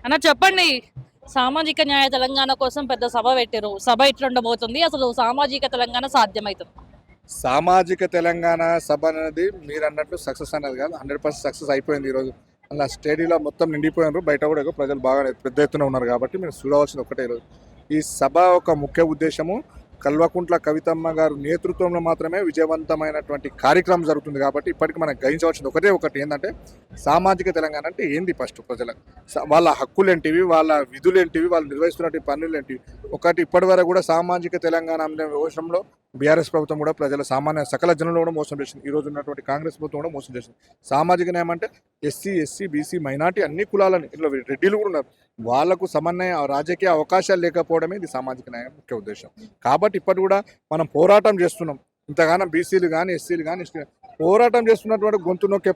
అన్న చెప్పండి. సామాజిక న్యాయ తెలంగాణ కోసం పెద్ద సభ పెట్టారు. సభ ఎట్లుండబోతుంది? అసలు సామాజిక తెలంగాణ సాధ్యమవుతుంది? సామాజిక తెలంగాణ సభ అనేది మీరు అన్నట్లు సక్సెస్ అనేది కాదు, 100% సక్సెస్ అయిపోయింది ఈరోజు. అలా స్టేడియంలో మొత్తం నిండిపోయినారు. బయట కూడా ప్రజలు బాగా పెద్ద ఎత్తున ఉన్నారు కాబట్టి మీరు చూడవలసింది ఒకటే ఈరోజు. ఈ సభ ఒక ముఖ్య ఉద్దేశము కల్వకుంట్ల కవితమ్మ గారు నేతృత్వంలో మాత్రమే విజయవంతమైనటువంటి కార్యక్రమం జరుగుతుంది కాబట్టి ఇప్పటికి మనం గ్రహించవలసింది ఒకటి ఏంటంటే సామాజిక తెలంగాణ అంటే ఏంది ఫస్ట్ ప్రజలకు వాళ్ళ హక్కులు ఏంటివి, వాళ్ళ విధులు ఏంటివి, వాళ్ళు నిర్వహిస్తున్నటువంటి పనులు ఏంటివి. ఇప్పటి వరకు కూడా సామాజిక తెలంగాణ అనే విషయంలో బీఆర్ఎస్ ప్రభుత్వం కూడా ప్రజల సామాన్య సకల జనులు కూడా మోసం చేసింది. ఈ రోజు ఉన్నటువంటి కాంగ్రెస్ ప్రభుత్వం కూడా మోసం చేసింది. సామాజిక న్యాయం అంటే ఎస్సీ బీసీ మైనార్టీ అన్ని కులాలని, ఇంట్లో రెడ్డిలు కూడా ఉన్నారు, వాళ్లకు సమన్వయ రాజకీయ అవకాశాలు లేకపోవడమే ఇది సామాజిక న్యాయం ముఖ్య ఉద్దేశం. కాబట్టి ఇప్పటి కూడా మనం పోరాటం చేస్తున్నాం. ఇంతగానో బీసీలు కానీ ఎస్సీలు కానీ పోరాటం చేస్తున్నటువంటి గొంతు నొక్కే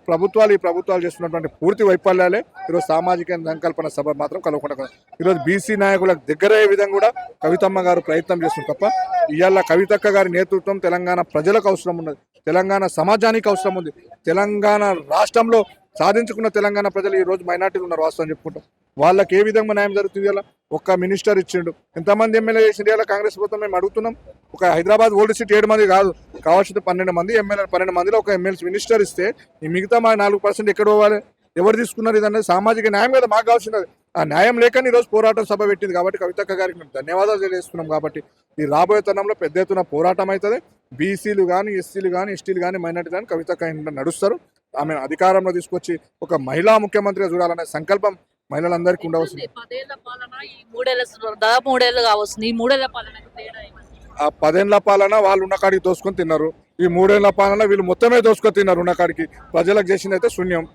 ఈ ప్రభుత్వాలు చేస్తున్నటువంటి పూర్తి వైఫల్యాలే ఈరోజు సామాజిక సంకల్పన సభ మాత్రం కలవకుండా. ఈరోజు బీసీ నాయకులకు దగ్గరయ్యే విధంగా కూడా కవితమ్మ గారు ప్రయత్నం చేస్తుంది తప్ప ఇవాళ కవితక్క గారి నేతృత్వం తెలంగాణ ప్రజలకు అవసరం ఉన్నది, తెలంగాణ సమాజానికి అవసరం ఉంది. తెలంగాణ రాష్ట్రంలో సాధించుకున్న తెలంగాణ ప్రజలు ఈ రోజు మైనార్టీలు ఉన్నారు. వాస్తవం చెప్పుకుంటాం, వాళ్ళకి ఏ విధంగా న్యాయం జరుగుతుంది? ఇలా ఒక్క మినిస్టర్ ఇచ్చిండు, ఎంతమంది ఎమ్మెల్యే చేసిండు? ఇలా కాంగ్రెస్ ప్రభుత్వం మేము అడుగుతున్నాం. ఒక హైదరాబాద్ ఓల్డ్ సిటీ 7 మంది కాదు, కావాల్సింది 12 మంది ఎమ్మెల్యే, 12 మందిలో ఒక ఎమ్మెల్సీ మినిస్టర్ ఇస్తే ఈ మిగతా మా 4% ఎక్కడ పోవాలి? ఎవరు తీసుకున్నారు? ఇదన్నది సామాజిక న్యాయం కదా మాకు కావాల్సినది. ఆ న్యాయం లేకని ఈరోజు పోరాటం సభ పెట్టింది కాబట్టి కవితక్క గారికి మేము ధన్యవాదాలు తెలియజేస్తున్నాం. కాబట్టి ఈ రాబోయే తరంలో పెద్ద ఎత్తున పోరాటం అవుతుంది. బీసీలు కానీ ఎస్సీలు కానీ ఎస్టీలు కానీ మైనార్టీ కానీ కవితక్క నడుస్తారు. ఆమె అధికారంలో తీసుకొచ్చి ఒక మహిళా ముఖ్యమంత్రిగా చూడాలనే సంకల్పం మహిళలందరికీ ఉండవలసింది. 10 ఏళ్ల పాలన, ఈ 3 ఏళ్ల దాదాపు 3 ఏళ్ళు కావస్తుంది. ఈ 3 ఏళ్ల పాలనకు తేడా ఏమని? ఆ 10 ఏళ్ల పాలన వాళ్ళు ఉన్న కాడికి దోసుకొని తిన్నారు. ఈ 3 ఏళ్ల పాలన వీళ్ళు మొత్తమే దోసుకొని తిన్నారు. ఉన్న కాడికి ప్రజలకు చేసింది అయితే శూన్యం.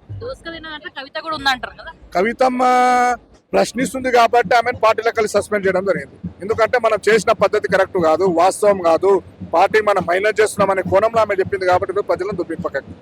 కవిత కూడా ఉందంటారు కదా. కవితమ్మ ప్రశ్నిస్తుంది కాబట్టి ఆమెను పార్టీలో కలిసి సస్పెండ్ చేయడం జరిగింది. ఎందుకంటే మనం చేసిన పద్ధతి కరెక్ట్ కాదు, వాస్తవం కాదు, పార్టీ మనం మైనస్ చేస్తున్నామనే కోణంలో ఆమె చెప్పింది కాబట్టి ప్రజలను దుబ్బింపకండి.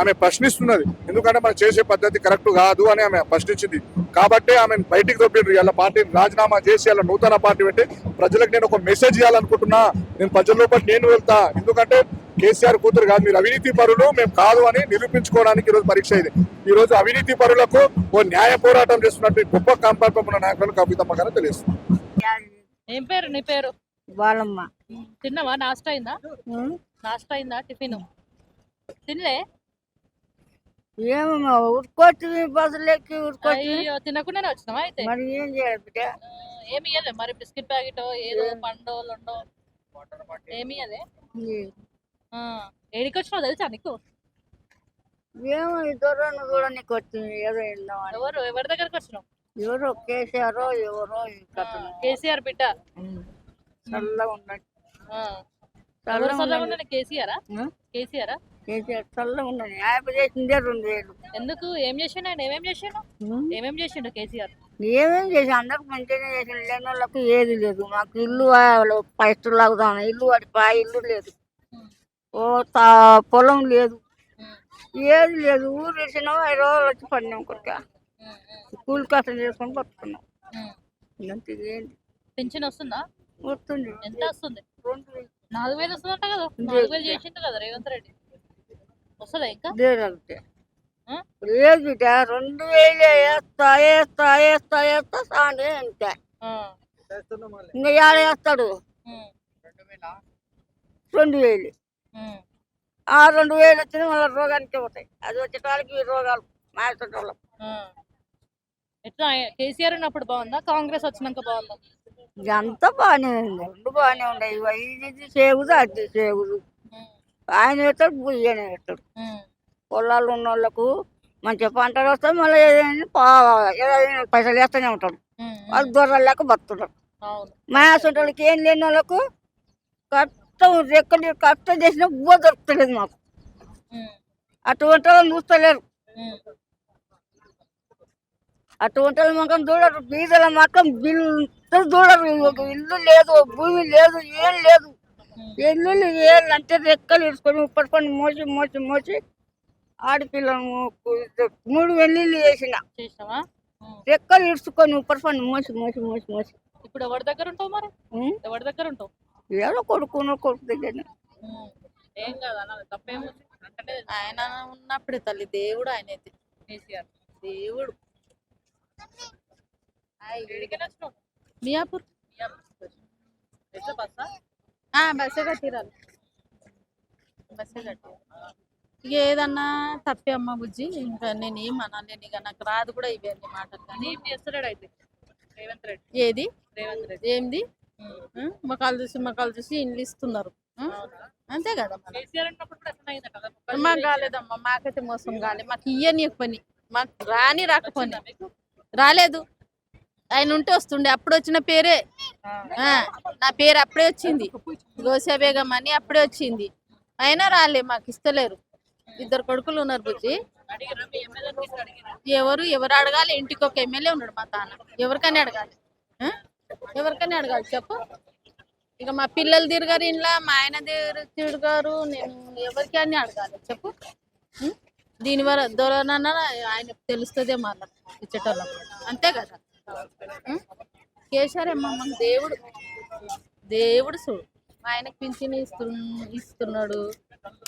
ఆమె ప్రశ్నిస్తున్నది ఎందుకంటే మనం చేసే పద్ధతి కరెక్ట్ కాదు అని ఆమె ప్రశ్నించింది కాబట్టి ఆమె బయటికి దొబ్బిండ్రు. ఇలా పార్టీని రాజీనామా చేసి అలా నూతన పార్టీ పెట్టి ప్రజలకు నేను ఒక మెసేజ్ ఇవ్వాలనుకుంటున్నా, నేను ప్రజల లోపల నేను వెళ్తా, ఎందుకంటే కేసీఆర్ కూతురు కాదు, మీరు అవినీతి పరులు, మేము కాదు అని నిరూపించుకోవడానికి ఈరోజు పరీక్ష ఇది. ఈ రోజు అవినీతి పరులకు ఓ న్యాయ పోరాటం చేస్తున్నట్టు గొప్ప కంపల్పం ఉన్న నాయకులను కవితమ్మ గారు తెలుస్తుంది. ఏం పేరు నీ పేరు? బాలమ్మ. తిన్నావా? నాస్టా అయిందా? నాస్టా అయిందా? టిఫిన్ తినలే? ఏమమ్మా ఉరుకొచ్చి బస్సులెక్కి ఉరుకొచ్చి తినకుండానే వచ్చినావా? అయితే మరి ఏం చేయాలి బిడ్డ? ఏమి ఇయ్యలే మరి? బిస్కెట్ ప్యాకెట్ ఏదో పండో లొండో ఏమి ఇయ్యలే? ఏడికి వచ్చినావు తెలుసా నీకు? ఏమో ఈ దొరను కూడా నీకు వచ్చింది ఏదో విందామని. ఎవరి దగ్గరకు వచ్చినావు? ఎవరో కేసీఆర్ ఎవరో కేసీఆర్ బిడ్డ చల్లగా ఉన్నట్టు. కేసీఆరా? కేసీఆరా? కేసీఆర్ చల్లగా ఉన్నది. యాభై చేసిందే 2000. ఎందుకు? ఏం చేసిండు ఆయన? ఏమేం చేసిండు కేసీఆర్? ఏమేం చేసి అందరికి మంచిగానే చేసిండు. లేని వాళ్ళకు ఏది లేదు. మాకు ఇల్లు పైసలు లాగుతాను, ఇల్లు ఇల్లు లేదు, ఓ పొలం లేదు, ఏది లేదు. ఊరు వేసినాం 5 రోజులు వచ్చి పడినాం కొడుక, కూలి కష్టం చేసుకొని పట్టుకున్నాం. ఏంటి పెన్షన్ వస్తుందా? వస్తుంది. ఎంత వస్తుంది? 4000 వస్తుందంట కదా. 4000 చేసిండు కదా రేవంత్ రెడ్డి. వస్తుందా ఇంకా? లేదు బిడ్డ, 2000 వేస్తా సాండే అంతే. ఇంకా ఏడ వేస్తాడు? 2000. ఆ 2000 వచ్చినా మళ్ళీ రోగానికి పోతాయి. అది వచ్చేటానికి ఈ రోగాలు మాయటోళ్ళం. ఎట్లా కేసీఆర్ ఉన్నప్పుడు బాగుందా, కాంగ్రెస్ వచ్చినాక బాగుందా? ఇదంతా బాగానే ఉంది, 2 బాగానే ఉన్నాయి. ఇది సేగుదు అది సేగుదు. ఆయన వేస్తాడు, ఈయన వేస్తాడు. పొలాలు ఉన్న వాళ్ళకు మంచిగా పంటలు వస్తాయి, మళ్ళీ ఏదైనా పైసలు వేస్తూనే ఉంటాడు. వాళ్ళు దొరలు లేక బతుకుతారు. మాయాసంటోళ్ళకి ఏం లేని వాళ్ళకు కష్టం రెక్కలు కష్టం చేసినా బువ్వ దొరుకుతలేదు మాకు. అటువంటి వాళ్ళని చూస్తలేరు, అటువంటి వాళ్ళు మాత్రం చూడరు. బీదల మాత్రం బిల్లు చూడరు. ఇల్లు లేదు, భూమి లేదు, ఏం లేదు. ఇల్లు ఏళ్ళు అంటే రెక్కలు ఇరుసుకొని ఉప్పటి మోసి మోసి మోసి ఆడపిల్లను 3 వెల్లీళ్ళు చేసిన రెక్కలు ఇరుసుకొని ఉప్పటి పని మోసి మోసి మోసి మోసి. ఇప్పుడు ఎవరి దగ్గర ఉంటావు మరి? ఎవరి దగ్గర ఉంటావు? ఏదో కొడుకు దగ్గర. ఏం కాదు, తప్పేముంది. ఆయన ఉన్నప్పుడే తల్లి దేవుడు, ఆయన అయితే కేసీఆర్ దేవుడు. మియాపూర్ ఎట్లా బస్సా? బస్సే కట్టిరాలి, బస్సే కట్టిరు. ఇక ఏదన్నా తప్పే అమ్మ బుజ్జి, ఇంకా నేను ఏం అనలేను, ఇక నాకు రాదు కూడా ఇవి అన్ని మాటలు. కానీ ఏం చేస్తున్నాడు అయితే రేవంత్ రెడ్డి? ఏది రేవంత్ రెడ్డి ఏంది మొక్కలు చూసి ఇండ్లు ఇస్తున్నారు. అంతే కదా మరి. కేసీఆర్ ఉన్నప్పుడు కూడా అట్లనే అయిందట కదా. మాకు కాలేదమ్మా, మాకైతే మోసం కాలే, మాకు ఇయ్యని పని, మాకు రాకపోని మీకు రాలేదు. ఆయన ఉంటే వస్తుండే, అప్పుడు వచ్చిన పేరే, నా పేరు అప్పుడే వచ్చింది, గోసా బేగం అని అప్పుడే వచ్చింది. అయినా రాలే, మాకు ఇస్తలేరు. 2 కొడుకులు ఉన్నారు బుజ్జి. అడిగిరా మీ ఎమ్మెల్యే అడిగిరా? ఎవరు అడగాలి? ఇంటికి ఒక ఎమ్మెల్యే ఉన్నాడు మా తాన, ఎవరికైనా అడగాలి, ఎవరికైనా అడగాలి చెప్పు. ఇక మా పిల్లలు తిరగారు ఇంట్లో, మా ఆయన తిరగారు, నేను ఎవరికి అన్ని అడగాలి చెప్పు. దీనివల్ల దొరనన్నా ఆయనకు తెలుస్తుందే మళ్ళీ ఇచ్చేటోళ్ళం, అంతే కదా. కేసీఆర్ అమ్మమ్మ దేవుడు, దేవుడు చూడు. మా ఆయనకు పింఛన్ ఇస్తున్నాడు,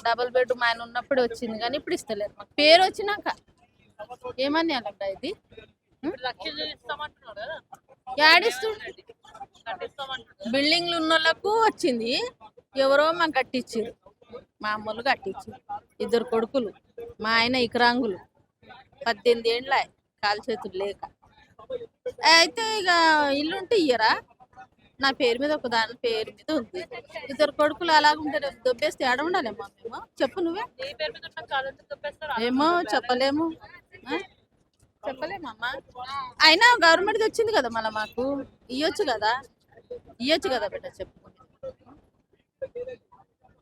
డబుల్ బెడ్రూమ్ ఆయన ఉన్నప్పుడు వచ్చింది, కానీ ఇప్పుడు ఇస్తలేదు. మాకు పేరు వచ్చినాక ఏమని అలాంటి ఇది లక్షలు ఇస్తామంటున్నాడు కదా, యాడిస్తుండే. కట్టిస్తామంటున్నాడు. బిల్డింగ్లు ఉన్న వాళ్ళకు వచ్చింది, ఎవరో మాకు కట్టించారు, మామూలు కట్టించారు. 2 కొడుకులు, మా ఆయన ఇకరాంగులు, 18 ఏండ్ల కాలు చేతులు లేక. అయితే ఇక ఇల్లు ఉంటే ఇయ్యరా? నా పేరు మీద ఒక దాని పేరు మీద ఉంది, 2 కొడుకులు అలాగుంటే దొబ్బేస్తే ఏడ ఉండాలేమో మేము చెప్పు నువ్వే. నీ పేరు మీద ఉన్న కాలేజీ తప్పేస్తారు. ఏమో చెప్పలేము, చెప్పలేమమ్మా. అయినా గవర్నమెంట్ వచ్చింది కదా, మళ్ళీ మాకు ఇయ్యొచ్చు కదా బిడ్డ చెప్పు.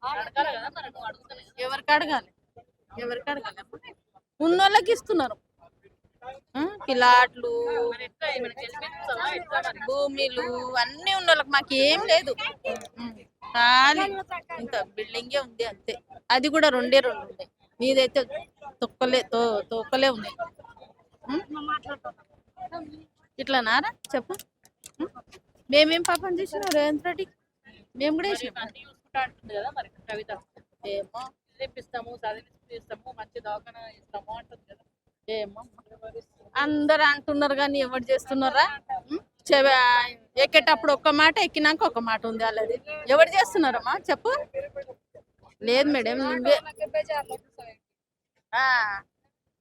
అడగాలి కదా మరి, నువ్వు అడుగుతలేదు. ఎవరికి అడగాలి ఉన్నోళ్ళకి ఇస్తున్నారు. పిల్లాట్లు, మరి ఎట్లా ఏమైనా గెలిపిస్తావా? ఎట్లా మరి? భూమిలు అన్ని ఉన్న వాళ్ళకి, మాకు ఏం లేదు. ఖాళీ ఇంత బిల్డింగే ఉంది అంతే, అది కూడా 2 ఉన్నాయి. మీదైతే తొక్కలే ఉన్నాయి. ఇట్లా నారా చెప్పు. మేమేం పాపం చేసినాం రేవంత్ రెడ్డి? మేము కూడా వేసినాం. అన్ని చూసుకుంటా అంటుంది కదా మరి కవిత. ఏమో చదివిస్తాము, మంచి దవాఖాన ఇస్తాము అంటుంది కదా. ఏమో అందరు అంటున్నారు కానీ ఎవరు చేస్తున్నారా? ఎక్కేటప్పుడు ఒక్క మాట, ఎక్కినాక ఒక మాట ఉంది అలాది. ఎవరు చేస్తున్నారమ్మా చెప్పు. లేదు మేడం, నువ్వే.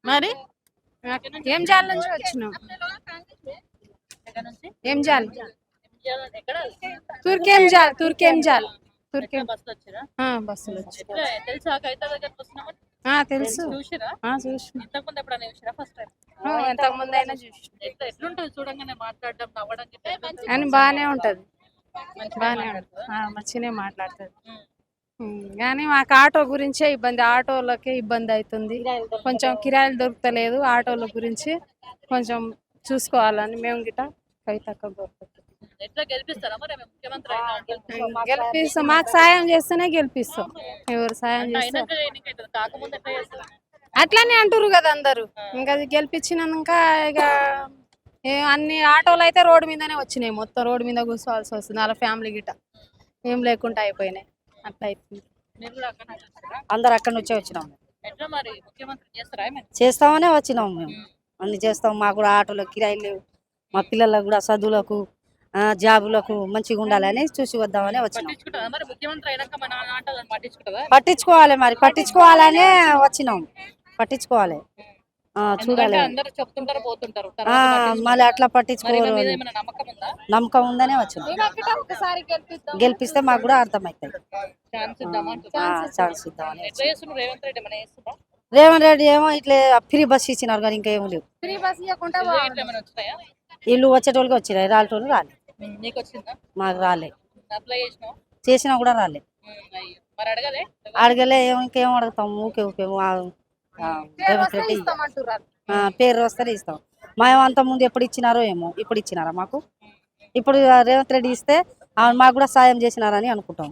మరి ఏం జాల నుంచి వచ్చినాం, ఎక్కడ నుంచి? ఏం జాల ఎక్కడ తుర్కేం జాల్ బస్సులు వచ్చిరా? బస్సులు వచ్చి ఎట్లా తెలుసా కవిత దగ్గరకు వస్తున్నామని? తెలుసు చూసిరా? చూసి ఇంతకుముందు ఎప్పుడైనా చూసిరా? First time. ఎంతకు ముందు అయినా చూసి ఎట్లుంటది చూడంగానే మాట్లాడడం, నవ్వడం గిట్ల? అని బాగానే ఉంటది, మంచిగా బాగానే మాట్లాడుతుందా? ఉంటది, మంచిగానే మాట్లాడుతుంది. కానీ మాకు ఆటో గురించే ఇబ్బంది, ఆటోలకే ఇబ్బంది అవుతుంది. కొంచెం కిరాయిలు దొరుకుతలేదు, ఆటోల గురించి కొంచెం చూసుకోవాలని మేము గిట్ట కవితక్క కోరుకుంటున్నాం. ఎట్లా గెలిపిస్తారా మరి ముఖ్యమంత్రి అయినా? గెలిపిస్తాం, మాకు సాయం చేస్తేనే గెలిపిస్తాం. ఎవరు సాయం చేస్తే అయినాక ఎన్నిక అవుతుంది, కాకముందు ఎట్లా చేస్తారు? అట్లానే అంటారు కదా అందరు. ఇంకా అది గెలిపించినాక ఇక అన్ని ఆటోలు అయితే రోడ్డు మీదనే వచ్చినాయి, మొత్తం రోడ్డు మీద కూర్చోవాల్సి వస్తుంది. వాళ్ళ ఫ్యామిలీ గిట్ట ఏం లేకుండా అయిపోయినాయి, అట్లా అయిపోయింది. మీరు కూడా అక్కడ నుంచి వచ్చారా? అందరు అక్కడి నుంచే వచ్చినాం. ఎట్లా మరి ముఖ్యమంత్రి చేస్తారా ఏమైనా? చేస్తామనే వచ్చినాం మేము, అన్ని చేస్తాం. మాకు కూడా ఆటోలో కిరాయిలు లేవు, మా పిల్లలకు కూడా చదువులకు జాబులకు మంచిగా ఉండాలని చూసి వద్దామని వచ్చినాం. పట్టించుకుంటారా మరి ముఖ్యమంత్రి అయినాక మన ఆటోలను పట్టించుకుంటారా? పట్టించుకోవాలి, మరి పట్టించుకోవాలనే వచ్చినాం, పట్టించుకోవాలి, చూడాలి. ఎందుకంటే అందరూ చెప్తుంటారు పోతుంటారు, మళ్ళీ అట్లా పట్టించుకోవాలి, ఏమైనా నమ్మకం ఉందా? నమ్మకం ఉందనే వచ్చినాం. ఒకసారి గెలిపిస్తే మాకు కూడా అర్థమవుతుంది, ఛాన్స్ ఇద్దామా? ఛాన్స్ ఇద్దామని. ఎట్లా చేస్తున్నారు రేవంత్ రెడ్డి? మన చేస్తుందా? రేవంత్ రెడ్డి ఏమో ఇట్లా ఫ్రీ బస్ ఇచ్చినారు కానీ ఇంకా ఏమో లేవు. ఫ్రీ బస్ ఇవ్వకుండా ఇట్లా ఏమైనా వచ్చినాయా? ఇల్లు వచ్చేటోళ్ళకి వచ్చినాయి, రాలేటోళ్ళు రాలే. నీకు వచ్చిందా? మాకు రాలే, అప్లై చేసినావు? చేసినా కూడా రాలే. అయ్యో, మరి అడగలే? అడగలే, ఇంకేం అడుగుతాం, ఊకే రేవంత్ రెడ్డి పేరు వస్తేనే ఇస్తాం. మేము అంత ముందు ఎప్పుడు ఇచ్చినారో ఏమో, ఇప్పుడు ఇచ్చినారా మాకు? ఇప్పుడు రేవంత్ రెడ్డి ఇస్తే మాకు కూడా సాయం చేసినారని అనుకుంటాం.